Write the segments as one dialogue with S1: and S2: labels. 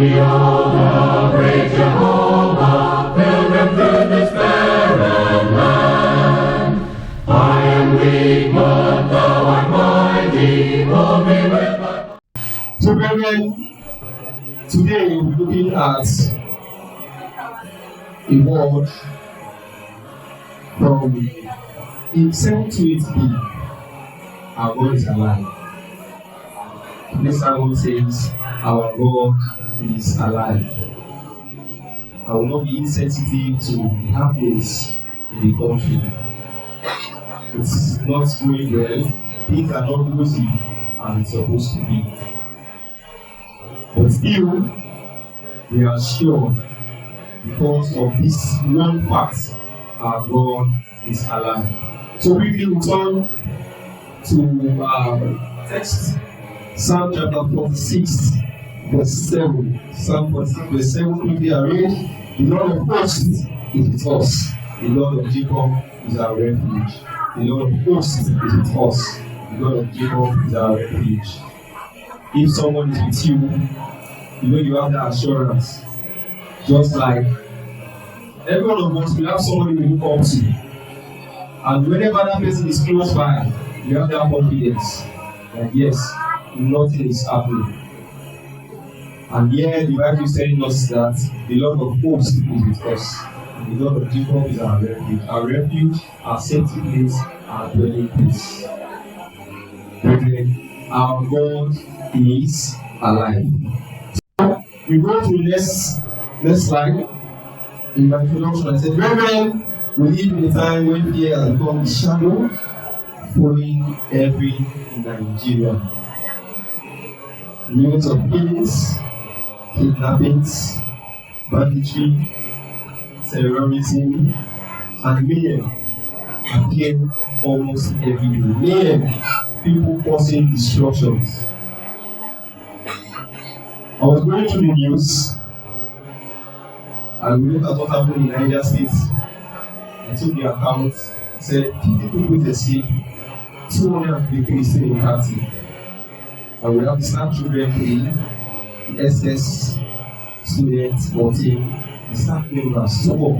S1: behold the great Jehovah, pilgrim through this barren land. I am weak, but thou art mighty, hold me with thy.
S2: So, brethren, today we're looking at a word from in 728b. Our God is alive. This one says, our God is alive. I will not be insensitive to the happenings in the country. It's not going well. Things are not rosy as it's supposed to be. But still, we are sure because of this one fact, our God is alive. So quickly we turn to text, Psalm chapter 46, verse 7. Psalm 46, verse 7, quickly arranged. The Lord of hosts is with us. The Lord of Jacob is our refuge. The Lord of hosts is with us. The Lord of Jacob is our refuge. If someone is with you, you know you have that assurance. Just like every one of us, we have somebody we look up to. And whenever that person is close by, you have that confidence that yes, nothing is happening. And here the Bible is telling us that the Lord of hosts is with us. And the Lord of Jacob is our refuge. Our refuge, our safety place, our dwelling place. Okay. Our God is alive. So we go to the next slide. In my introduction, I said, brethren, we live in a time when fear has become a shadow following every Nigerian. News of killings, kidnappings, banditry, terrorism, and mayhem appear almost every day. Mayhem, people causing destructions. I was going through the news and we looked at what happened in Niger State. I took the account, said 50 people escaped, 253 still in captivity. And we have the staff children 3, the SS students 14, the staff members 2 up.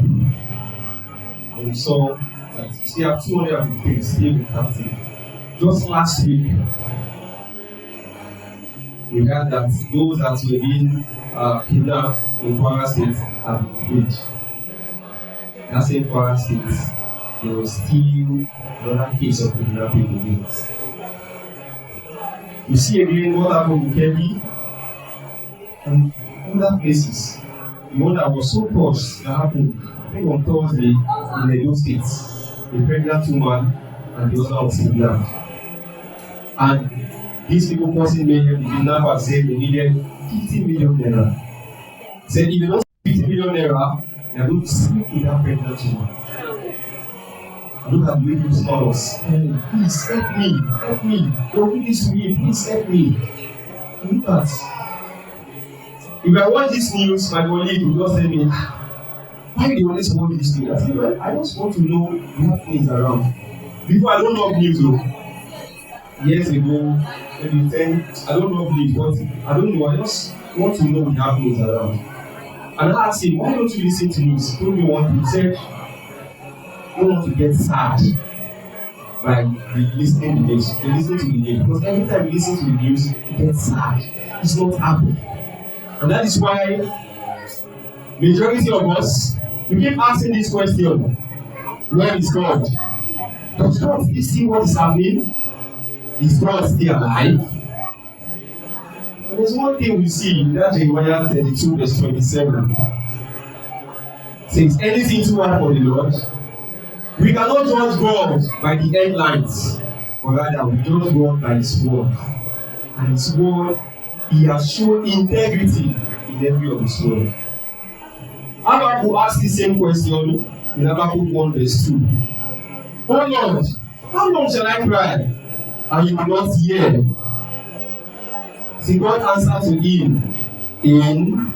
S2: And we saw that we still have 253 still in captivity. Just last week, we heard that those that were being kidnapped in Kwara State have been freed. That same Kwara State, there was still another case of kidnapping again. You see again what happened in Kebbi and other places. The one that was so touched that happened, I think on Thursday in Edo State, a pregnant woman and the other was kidnapped. And these people causing mayhem, the kidnapper said they needed 50 million naira. Said if they don't 50 million naira, they are going to sleep with that pregnant woman. Look at the way you smile us. Please help me. Don't do this to me, please help me. Look at. If I watch this news, my colleague will just tell me, why do you always watch this news? I say, well, I just want to know what things around. Before I don't love news though. Years ago, maybe 10, I don't love news, but I don't know, I just want to know what happenings around. And I asked him, why don't you listen to news? He told me one thing, he said, I don't want to get sad by listening to the news. They listen to the news because every time you listen to the news, you get sad. It's not happy. And that is why majority of us we keep asking this question: where is God? Does God still see what is happening? Is God still alive? And there's one thing we see in that Jeremiah 32 verse 27. It says, anything too hard for the Lord? We cannot judge God by the headlines, but rather we judge God by His word. And His word, He has shown integrity in every of His word. Habakkuk asked the same question in Habakkuk 1 verse 2. Oh Lord, how long shall I cry, and you will not hear? See, God answered to him in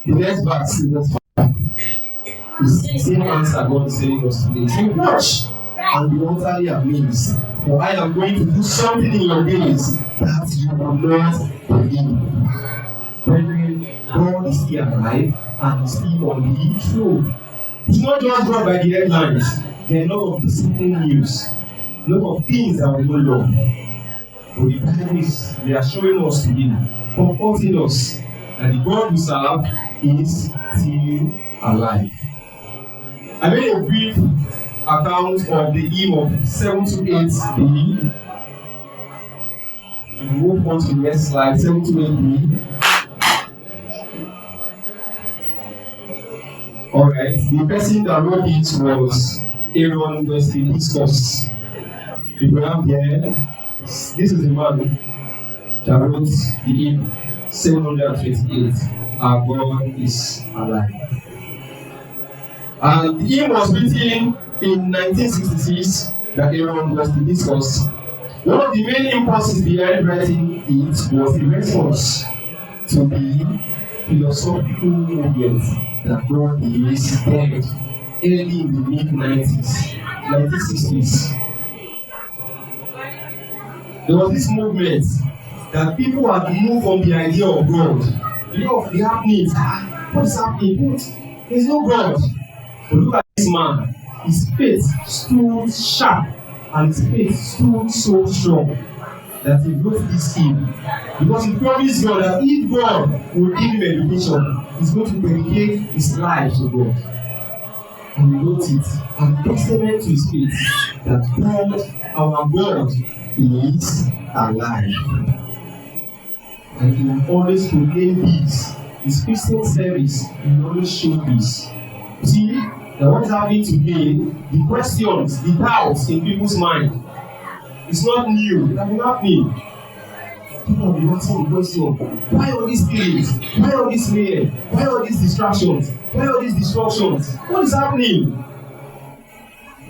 S2: the next verse, in verse 5. The same answer God is telling us today. Say, watch and be utterly amazed, for I am going to do something in your days that you will not believe. Brethren, God is still alive and is still on the throne. It's not just brought by the headlines. There are a lot of discerning news, a lot of things that we don't know. But the Bible is reassuring us today, comforting us that the God we serve is still alive. I made a brief account of the hymn of 728B. We move on to the next slide, 728B. Alright, the person that wrote it was Aaron Wesley Discourse. If we have here, this is the man that wrote the hymn 728. Our God is alive. And the hymn was written in 1966 that Aaron Wesley Discourse. One of the main impulses behind writing it was the response to the philosophical movement that God is dead early in the mid-90s, 1960s. There was this movement that people had moved from the idea of God. You know, the happenings. What is happening? There's no God. But look at this man. His faith stood sharp and his faith stood so strong that he wrote this hymn. Because he promised God that if God will give him education, he's going to dedicate his life to God. And he wrote it as a testament to his faith that God, our God, is alive. And he will always proclaim this. His Christian service will always show this. See, that what is happening today, the questions, the doubts in people's mind, it's not new. It has been happening. People have been asking the question, why all these things? Why all this mayhem? Why all these distractions? Why all these destructions? What is happening?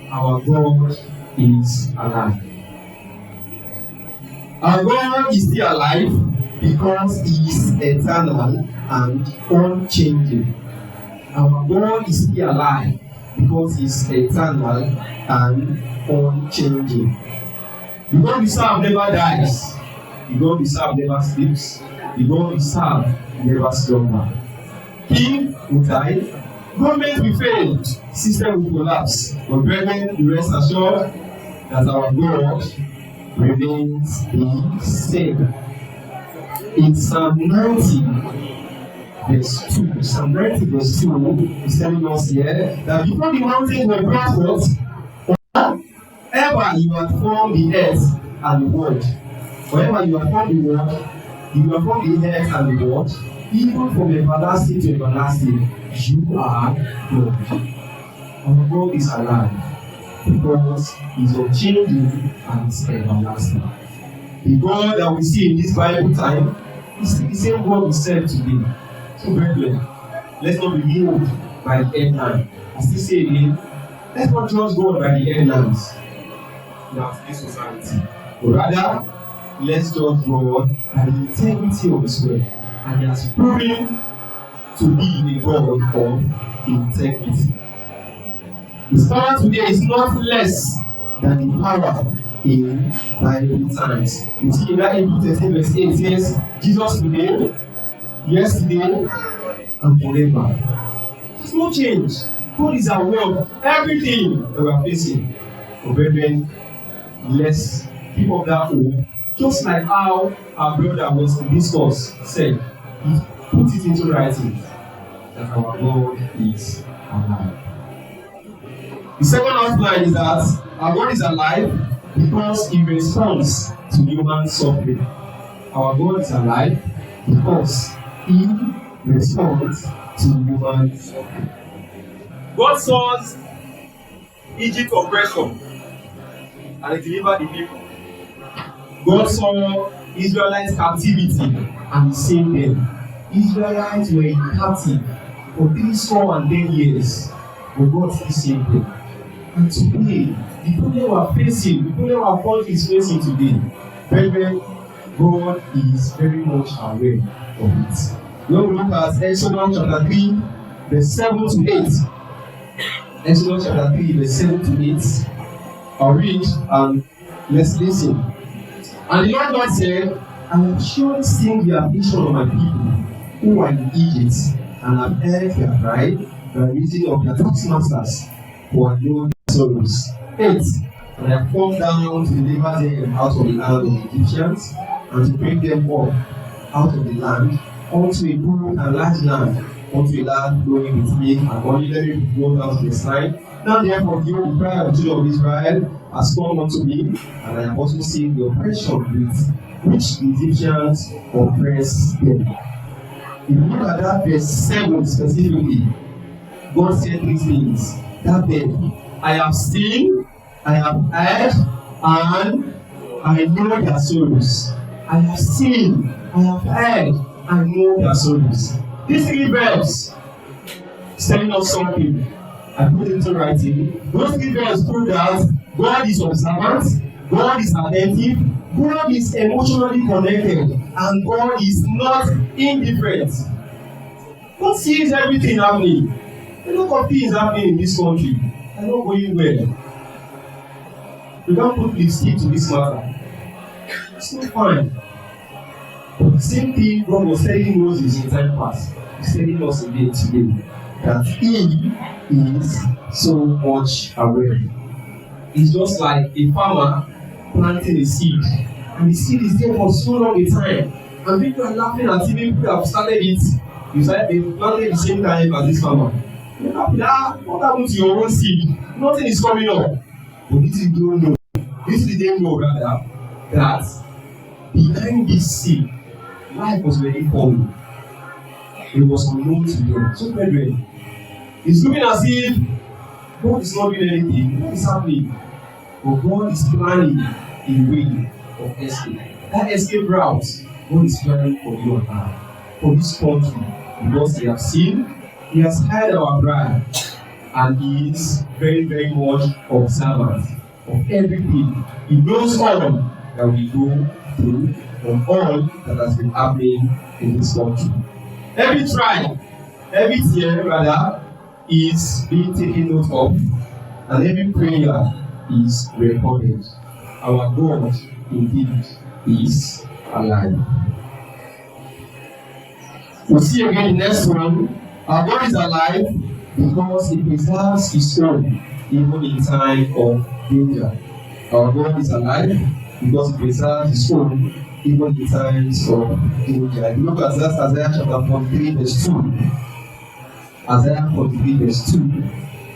S2: Our God is alive. Our God is still alive because He is eternal and unchanging. Our God is still alive because He is eternal and unchanging. The God we serve never dies. The God we serve never sleeps. The God we serve never slumbers. King will die. Government will fail. System will collapse. But brethren, rest assured that our God remains the same. In Psalm 90, verse 2, Psalm 90, verse 2 is telling us here that before the mountains were brought forth, ever you had formed the earth and the world. Whenever you have formed the world, you have formed the earth and the world, even from everlasting to everlasting, you are God. Our God is alive because He is unchanging and is everlasting. The God that we see in this Bible time is the same God we serve today. So, brethren, let's not be moved by the headline. I still say again, let's not judge God by the headlines in our society. But rather, let's judge God by the integrity of His word. And He has proven to be a God of integrity. His power today is not less than the power in Bible times. You see in that Hebrew 13 verse 8 it says, Jesus today, yesterday, and forever. There's no change. God is aware of everything that we are facing. So brethren, let's keep up that hope. Just like how our brother was in discourse said, he put it into writing that our God is alive. The second outline is that our God is alive because He responds to human suffering. Our God is alive because He responds to human suffering. God saw Egypt oppression and He delivered the people. God saw Israelites' captivity and He saved them. Israelites were in captivity for 310 years, but God still saved them. And today, the problem we are facing, the problem our country is facing today, brethren, God is very much aware of it. When we look at Exodus chapter 3, verse 7 to 8. Exodus chapter 3, verse 7 to 8. I'll read and let's listen. And the Lord God said, I have surely seen the affliction of my people, who are in Egypt and have heard their cry by reason of their taskmasters who have known their sorrows. 8. And I have come down to deliver them out of the hand of the Egyptians and to bring them up out of the land unto a good and large land, unto a land flowing with milk and honey. Let me go down to the slide. Now therefore, behold, the cry of the children of Israel has come unto me, and I have also seen the oppression with which the Egyptians oppress them. If you look at that verse 7 specifically, God said these things. That verse, I have seen, I have heard, and I know their sorrows. I have seen, I have heard, I know their sorrows. These 3 verbs is telling us something. I put it into writing. Those 3 verbs prove that God is observant, God is attentive, God is emotionally connected, and God is not indifferent. God sees everything happening. A lot of things happening in this country are not going well. We can't put lipstick to this matter. It's not fine. But the same thing God was telling Moses in time past, He's telling us again today, that He is so much aware. It's just like a farmer planting a seed, and the seed is there for so long a time, and people are laughing at it. People have started it. You said they planted the same time as this farmer. You're happy that what happened to your own seed? Nothing is coming up. But this is don't know. This is they know rather that behind this seed, life was already forming. It was unknown to them. So brethren, it's looking as if God is not doing anything. What is happening? But God is planning a way of escape. That escape route, God is planning for you and I, for this country, because He has seen, He has heard our cry, and He is very, very much observant of everything. He knows all that we go through, and all that has been happening in this country. Every trial, every tear rather, is being taken note of, and every prayer is recorded. Our God indeed is alive. We'll see again the next one. Our God is alive because He preserves His own even in time of danger. Our God is alive because He preserves His own even in times of danger. If you look at that, Isaiah chapter 43 verse 2. Isaiah 43 verse 2.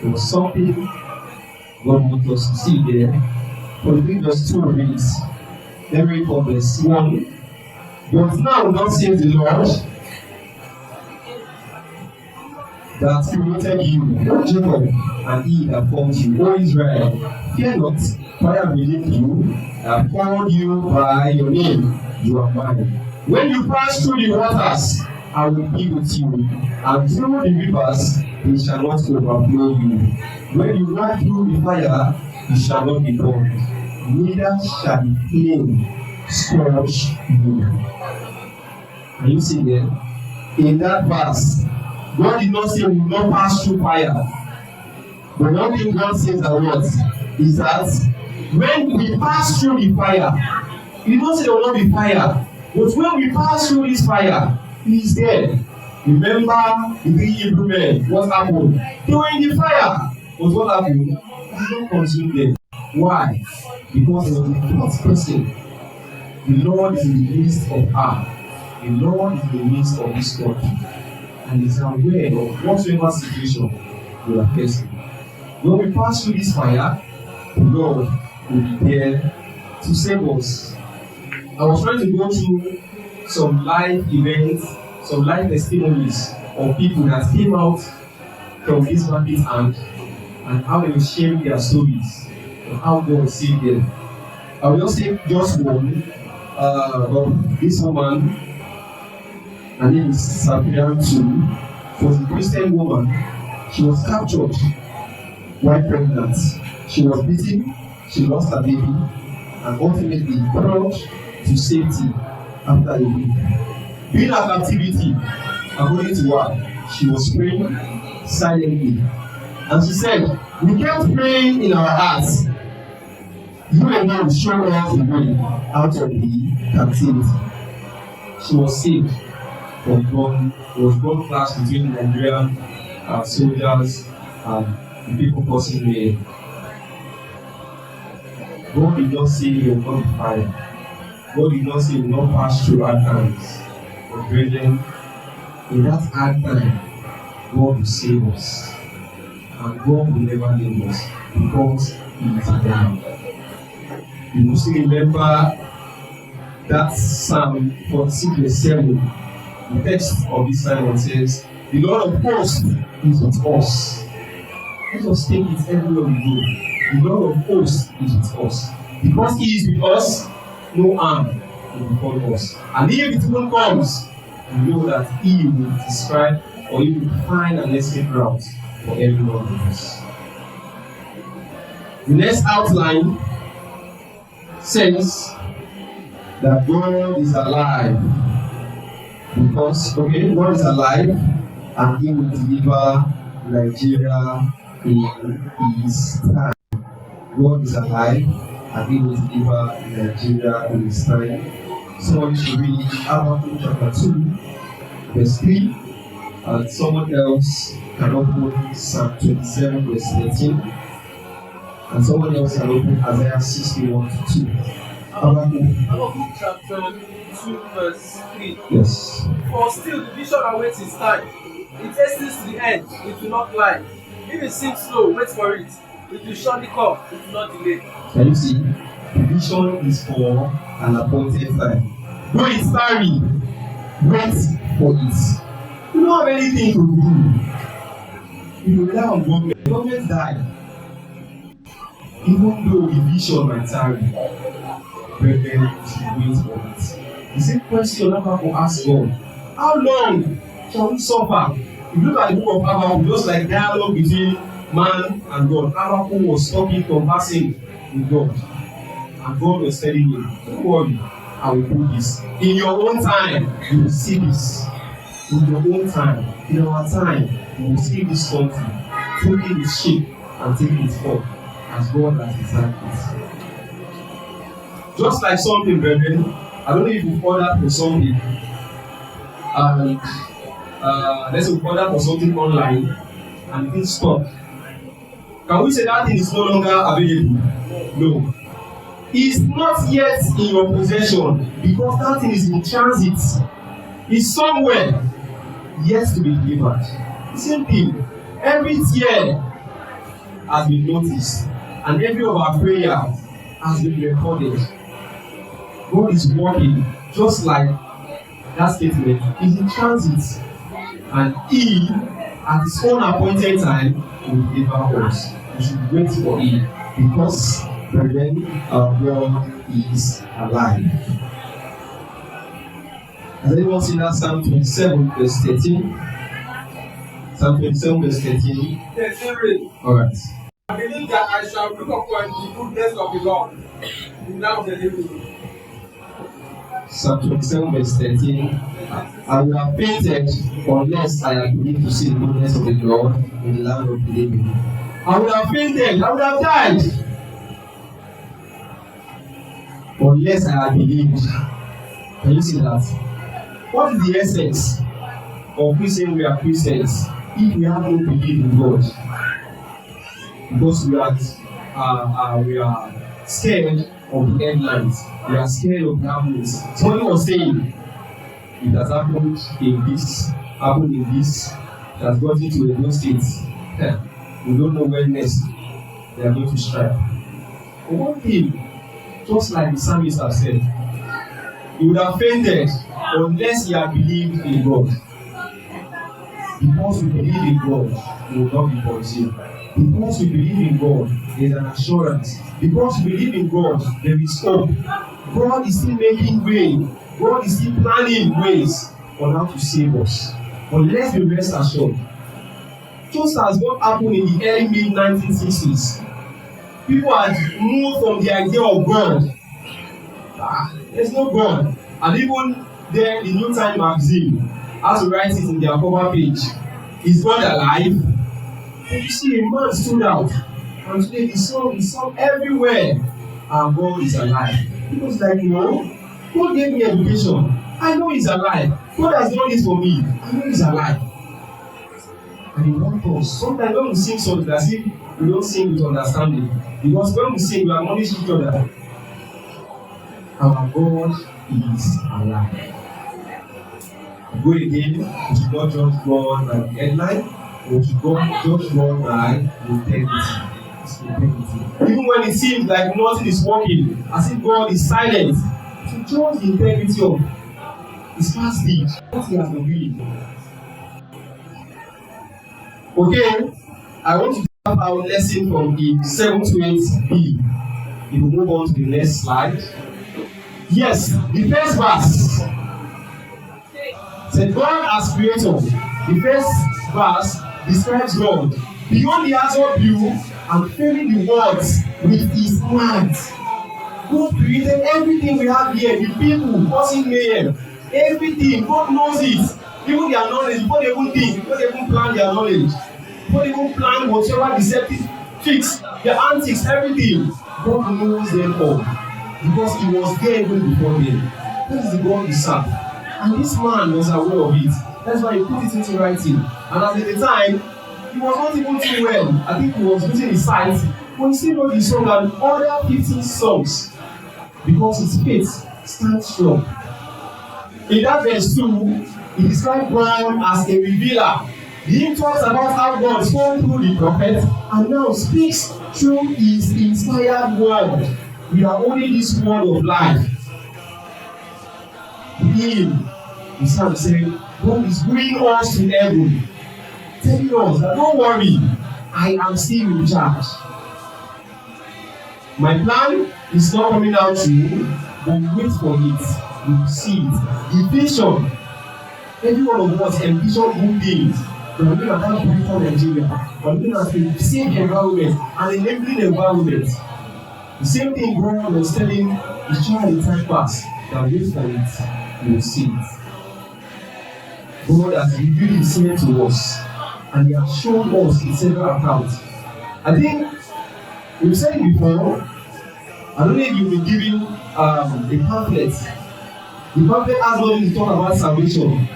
S2: There was something God wants us to see there. 43 verse 2 reads, let me read from verse 1. But now thus says the Lord, that created you, O Jacob, and He that formed you, O Israel. Fear not, for I have redeemed you. I have called you by your name. You are mine. When you pass through the waters, I will be with you, and through the rivers, they shall not overflow you. When you ride through the fire, you shall not be burned, neither shall the flame scorch you. Can you see there? In that verse, God did not say we will not pass through fire. But one thing God says that what is that when we pass through the fire, He did not say there will not be fire. But when we pass through this fire, He is there. Remember the 3 Hebrew men, what happened? They were in the fire. But what happened? He did not consume them. Why? Because they were the first person. The Lord is in the midst of her. The Lord is in the midst of this country. And is aware of whatever situation we are facing. When we pass through this fire, the Lord will be there to save us. I was trying to go through some live events, some live testimonies of people that came out from this bandit hand and how they were sharing their stories and how God saved them. I will just say just one of this woman. Her name is Sapian too. She was a Christian woman. She was captured while pregnant. She was beaten, she lost her baby, and ultimately brought to safety after a week. Being at captivity, according to her, she was praying silently. And she said, we kept praying in our hearts. You and I will show us the way out of the captivity. She was saved. was broadcast between Nigerian soldiers and the people crossing the air. God did not say he will not be fire. God did not say he will not pass through hard times. But brethren, in that hard time, God will save us. And God will never leave us because he is there. You must remember that Psalm 46 verse 7. The text of this sermon says, "The Lord of hosts is with us." Let us take it everywhere we go. The Lord of hosts is with us. Because he is with us, no harm will befall us. And if it even comes, we know that he will describe or he will find an escape route for every one of us. The next outline says that God is alive. Because, God is alive and he will deliver Nigeria in his time. God is alive and he will deliver Nigeria in his time. Someone should read Habakkuk chapter 2, verse 3, and someone else can open Psalm 27, verse 13, and someone else can open Isaiah 61 to 2.
S3: Habakkuk chapter 2 verse 3.
S2: Yes.
S3: For still the vision awaits its time. It hastens to the end, it will not lie. If it seems slow, wait for it. It will surely come, it will not delay.
S2: Can you see? The vision is for an appointed time. Though it's tarry, wait for it. You don't have anything to do. You rely on government. Government die. Even though the vision might tarry, brethren, you should wait for it. The same question Habakkuk asked God, how long shall we suffer? If you look at the book of Habakkuk, just like dialogue between man and God. Habakkuk was talking, conversing with God. And God was telling him, don't worry, I will do this. In your own time, you will see this. In your own time, in our time, we will see this country taking its shape and taking its form as God has designed it. Just like something, brethren, I don't know if you've ordered for something, and let's say you've ordered for something online and it didn't stop. Can we say that thing is no longer available? No. It's not yet in your possession because that thing is in transit. It's somewhere yet to be delivered. The same thing. Every tear has been noticed, and every of our prayer has been recorded. God is working just like that statement. He's in transit, and he, at his own appointed time, will deliver us. We should wait for him because, brethren, our God is alive. Has anyone seen that Psalm 27, verse 13? Psalm 27, verse 13.
S3: Yes, read.
S2: Alright.
S3: I believe that I shall look upon the goodness of the Lord in the land of the living.
S2: Psalm 27, verse 13. I would have fainted unless I had believed to see the goodness of the Lord in the land of the living. I would have fainted, I would have died unless I had believed. Can you see that? What is the essence of we saying we are Christians if we have no belief in God? Because we are scared of the headlines. We are scared of the happenings. Somebody was saying, it has happened in this, it has got into a new state. We don't know when next they are going to strike. But one thing, just like the psalmist has said, he would have fainted unless he had believed in God. Because we believe in God, we will not be consumed. Because we believe in God, there is an assurance. Because we believe in God, there is hope. God is still making way. God is still planning ways on how to save us. But let's be rest assured. Just as what happened in the early mid-1960s, people had moved from the idea of God. There's no God. And even there, the New Time magazine has to write it in their cover page. Is God alive? And you see, a man stood out. And today, the song everywhere. And God is alive. Because like, God gave me education. I know He's alive. God has done this for me. I know He's alive. And He wants us. Sometimes when we sing songs, as if we don't sing with understanding. Because when we sing, we acknowledge each other. Our God is alive. Go again, we should not judge God by the headline, but we should judge God by integrity. Even when it seems like nothing is working, as if God is silent, to judge the integrity of His past deeds, what He has been doing. Okay, I want to have our lesson from the 7th to 8th B. If we move on to the next slide. Yes, the first verse said God as creator. The first verse describes God beyond the hazard view and filling the words with His hands. God created everything we have here, the people, causing mayhem, everything. God knows it. Even their knowledge, before they even think, before they even plan their knowledge, before they even plan whatever deceptive tricks, their antics, everything. God knows them all. Because He was there even before them. That is the God we serve. And this man was aware of it. That's why he put it into writing. And at the time, he was not even too well. I think he was losing his sight. But he still wrote the song and other 15 songs. Because his faith stands strong. In that verse 2, he described God as a revealer. He talks about how God spoke through the prophet and now speaks through His inspired word. We are only this word of life. Him, the Psalm said, God is bringing us to heaven, telling us that don't worry, I am still in charge. My plan is not coming out to you, but wait for it. You see it. The vision, every one of us envision good things. We are looking at that beautiful Nigeria. We are looking at the safe environment and enabling environment. The same thing God was telling the child in time past, that wait for it, you will see it. God has revealed Himself to us, and He has shown us in several accounts. I think we've said it before. I don't know if you've been given a pamphlet. The pamphlet has nothing to talk about salvation.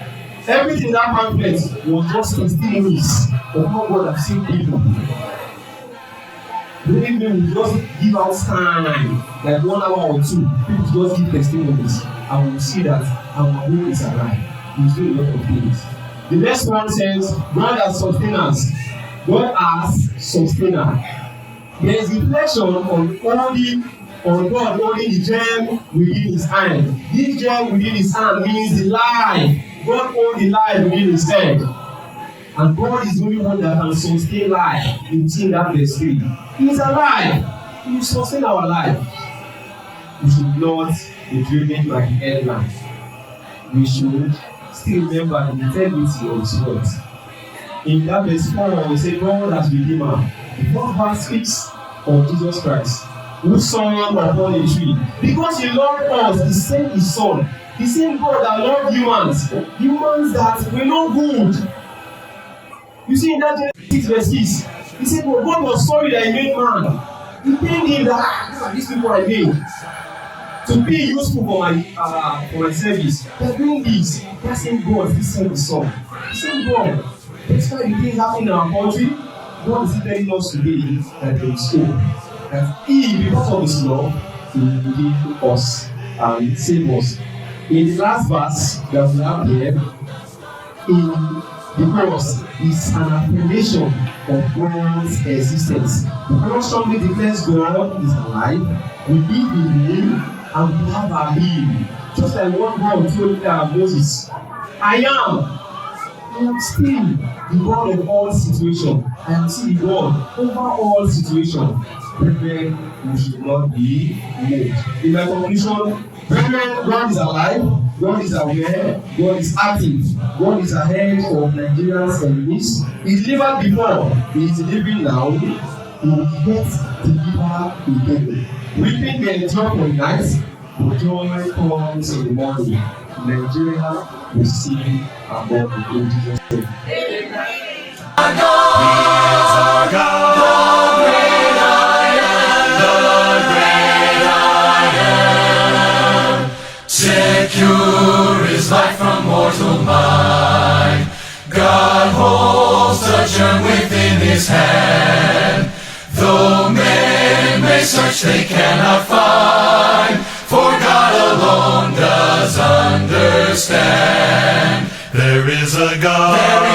S2: Everything in that pamphlet was just testimonies of how God has saved people. Believe me, we just give out time, like 1 hour or 2. People just give testimonies, and we will see that our God is alive. He's doing a lot of things. The next one says, God as sustenance. God as sustainer. There is reflection on God holding the gem within His hand. This gem within His hand means the life. God holds the life within His hand. And God is the only one that can sustain life within that verse 3. He is alive. He will sustain our life. We should not be driven by the headline. We should still remember the integrity of His words. In that verse 4, we say, God as Redeemer. The first verse speaks of Jesus Christ, who hung upon a tree. Because He loved us, He sent His Son. The same God that loved humans that were no good. You see in that Genesis 6 verse 6, He said, well, God was sorry that He made man. He paid Him that these people I made to be useful for my service. They're doing this. That same God, He sent His Son. The same God. That's why the things happen in our country. God is telling us today that there is hope. That He, because of His love, He will give us and save us. In the last verse that we have here, in the chorus is an affirmation of God's existence. The chorus strongly declares God is alive, we live in Him, and we have our being. Just like what God told Moses, I am still the God of all situations. I am still the God over all situations. Brethren, we should not be moved. In my conclusion, brethren, God is alive, God is aware, God is active, God is ahead of Nigerians and enemies. He delivered before, He is delivering now, He will yet deliver again. Weeping may endure for night, but joy comes in the morning. Nigeria will see above the in Jesus' name.
S1: Our God, the great I am, secure is treasure within his hand. Though men may search, they cannot find, for God alone does understand. There is a God.